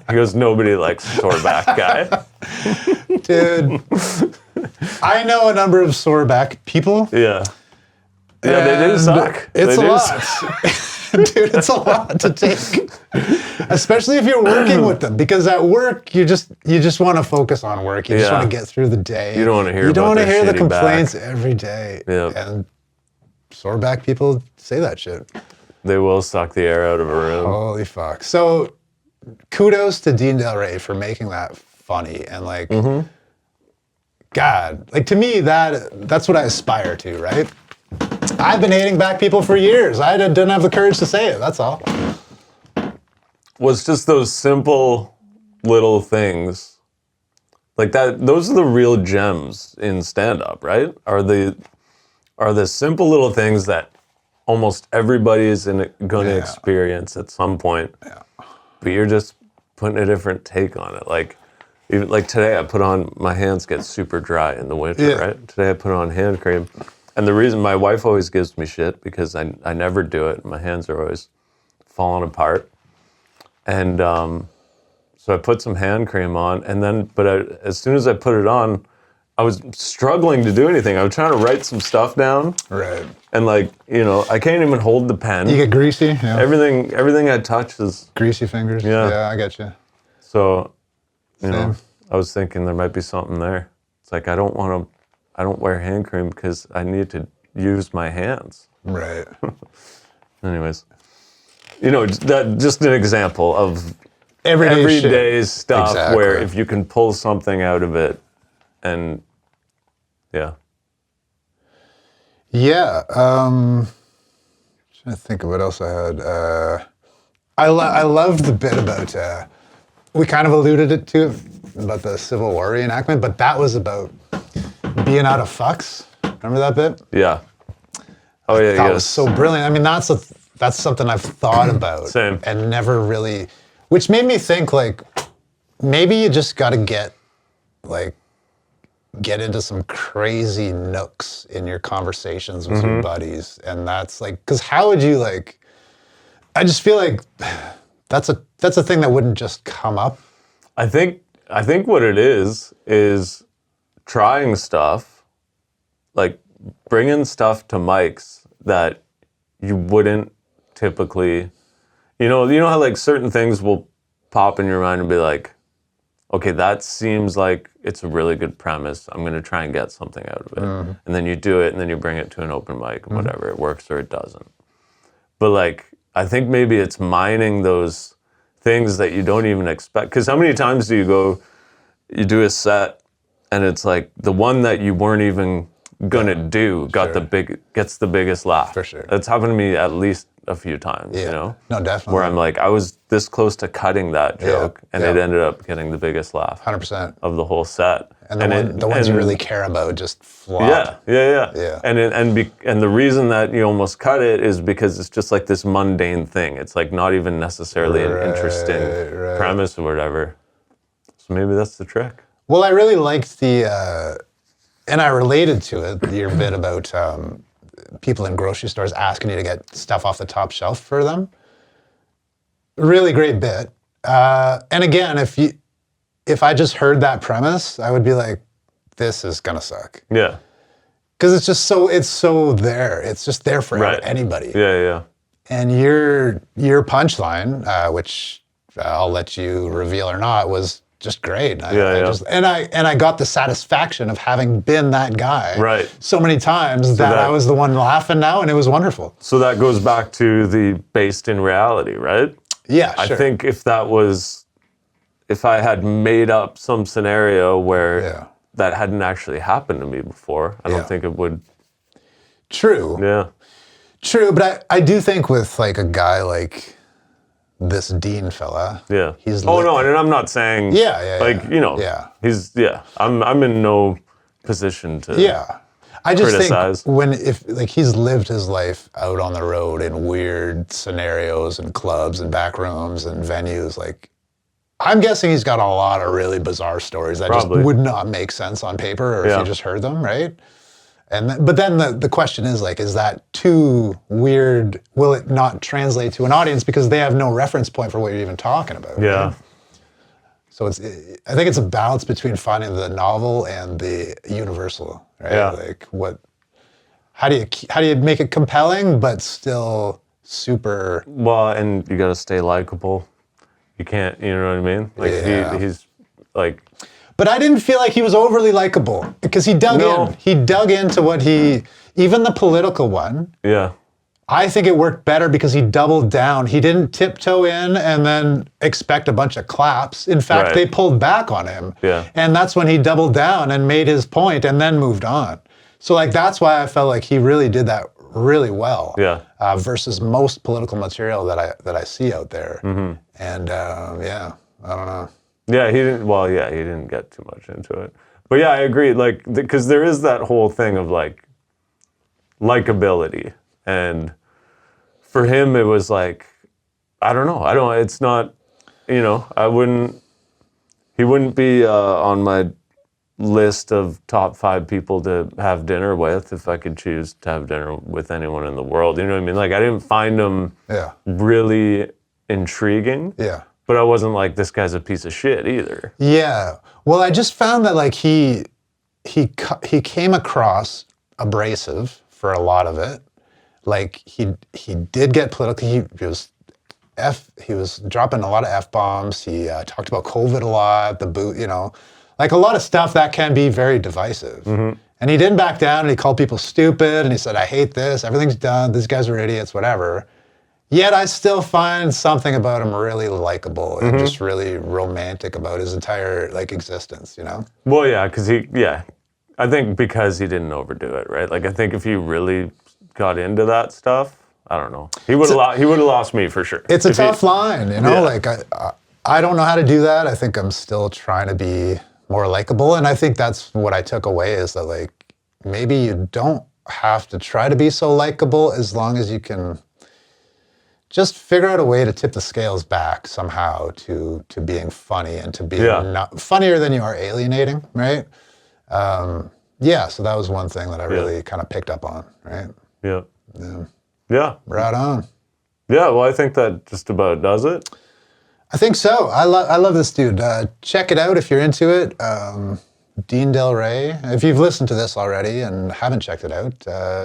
He goes, nobody likes a sore back guy. Dude, I know a number of sore back people. Yeah. Yeah, they do suck. It's a lot. Dude, it's a lot to take. Especially if you're working with them. Because at work, you just want to focus on work. You just want to get through the day. You don't want to hear You don't want to hear the complaints back. every day. Yep. And sore back people say that shit. They will suck the air out of a room. Holy fuck. So, kudos to Dean Delray for making that funny. And like, God, like to me, that's what I aspire to, right? I've been hating back people for years. I didn't have the courage to say it, that's all. Well, it's just those simple little things. Like that, those are the real gems in stand-up, right? Are the simple little things that almost everybody is going to experience at some point. Yeah. But you're just putting a different take on it. Like, even like today, I put on, my hands get super dry in the winter, right? Today I put on hand cream. And the reason my wife always gives me shit because I never do it. My hands are always falling apart. And so I put some hand cream on, and then, as soon as I put it on, I was struggling to do anything. I was trying to write some stuff down. Right. And like, I can't even hold the pen. You get greasy. Yeah. Everything I touch is greasy fingers. Yeah, I get you. So, I was thinking there might be something there. It's like I don't wear hand cream because I need to use my hands. Right. Anyways, that just an example of everyday stuff where if you can pull something out of it, and yeah. Trying to think of what else I had. I love the bit about, we kind of alluded to it about the Civil War reenactment, but that was about being out of fucks. Remember that bit? Yeah. Oh yeah, that was so brilliant. I mean, that's something I've thought about. Same. And never really, which made me think like, maybe you just got to get into some crazy nooks in your conversations with your buddies. And that's like, because how would you like, I just feel like that's a thing that wouldn't just come up. I think what it is trying stuff, like bringing stuff to mics that you wouldn't typically, you know how like certain things will pop in your mind and be like, okay, that seems like it's a really good premise. I'm going to try and get something out of it. And then you do it and then you bring it to an open mic and whatever, it works or it doesn't. But like, I think maybe it's mining those things that you don't even expect. Because how many times do you do a set and it's like the one that you weren't even gonna do gets the biggest laugh. For sure. That's happened to me at least a few times, you know? No, definitely. Where I'm like, I was this close to cutting that joke and it ended up getting the biggest laugh 100% of the whole set. And the ones you really care about just flop. Yeah. And the reason that you almost cut it is because it's just like this mundane thing. It's like not even necessarily an interesting premise or whatever. So maybe that's the trick. Well, I really liked and I related to it, your bit about people in grocery stores asking you to get stuff off the top shelf for them. Really great bit. And again, if I just heard that premise, I would be like, this is gonna suck. Yeah. Because it's so there. It's just there for anybody. Yeah. And your punchline, which I'll let you reveal or not, was just great. I got the satisfaction of having been that guy so many times that I was the one laughing now, and it was wonderful. So that goes back to the based in reality, right? Yeah, sure. I think if I had made up some scenario where that hadn't actually happened to me before, I don't think it would. True. Yeah. True, but I do think with like a guy like this Dean fella. Yeah. No, and I'm not saying. I'm in no position to. Yeah. I just criticize. think if he's lived his life out on the road in weird scenarios and clubs and back rooms and venues, like I'm guessing he's got a lot of really bizarre stories that just would not make sense on paper or if you just heard them, right? But then the question is like, is that too weird? Will it not translate to an audience because they have no reference point for what you're even talking about? Yeah. Right? So I think it's a balance between finding the novel and the universal, right? Yeah. Like how do you make it compelling but still super? Well, and you got to stay likable. You can't, you know what I mean? Like he's like. But I didn't feel like he was overly likable because he dug in. He dug into even the political one. Yeah. I think it worked better because he doubled down. He didn't tiptoe in and then expect a bunch of claps. In fact, they pulled back on him. Yeah. And that's when he doubled down and made his point and then moved on. So like that's why I felt like he really did that really well. Yeah. Versus most political material that I see out there. Mm-hmm. And I don't know. Yeah, he didn't get too much into it. But yeah, I agree. Like, because there is that whole thing of like likability, and for him it was like, it's not, he wouldn't be on my list of top 5 people to have dinner with if I could choose to have dinner with anyone in the world. You know what I mean? Like I didn't find him really intriguing. Yeah. But I wasn't like, this guy's a piece of shit either. Yeah. Well, I just found that like he came across abrasive for a lot of it. Like he did get political. He was dropping a lot of F-bombs. He talked about COVID a lot, like a lot of stuff that can be very divisive. Mm-hmm. And he didn't back down and he called people stupid and he said, I hate this. Everything's done. These guys are idiots, whatever. Yet I still find something about him really likable and just really romantic about his entire like existence, you know? Well, yeah, I think because he didn't overdo it, right? Like I think if he really got into that stuff, I don't know, he would have lost me for sure. It's a tough line, you know. Like I don't know how to do that. I think I'm still trying to be more likable, and I think that's what I took away is that like maybe you don't have to try to be so likable as long as you can just figure out a way to tip the scales back somehow to being funny and to being not funnier than you are alienating, right? So that was one thing that I really kind of picked up on, right? Yeah. Right on. Yeah, well, I think that just about does it. I think so. I love this dude. Check it out if you're into it. Dean Delray. If you've listened to this already and haven't checked it out,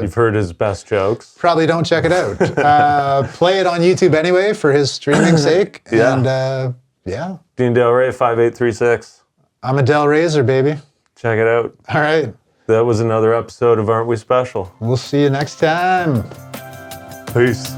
you've heard his best jokes. Probably don't check it out. Play it on YouTube anyway for his streaming sake. And Dean Delray 5836. I'm a Delrayzer, baby. Check it out. All right. That was another episode of Aren't We Special? We'll see you next time. Peace.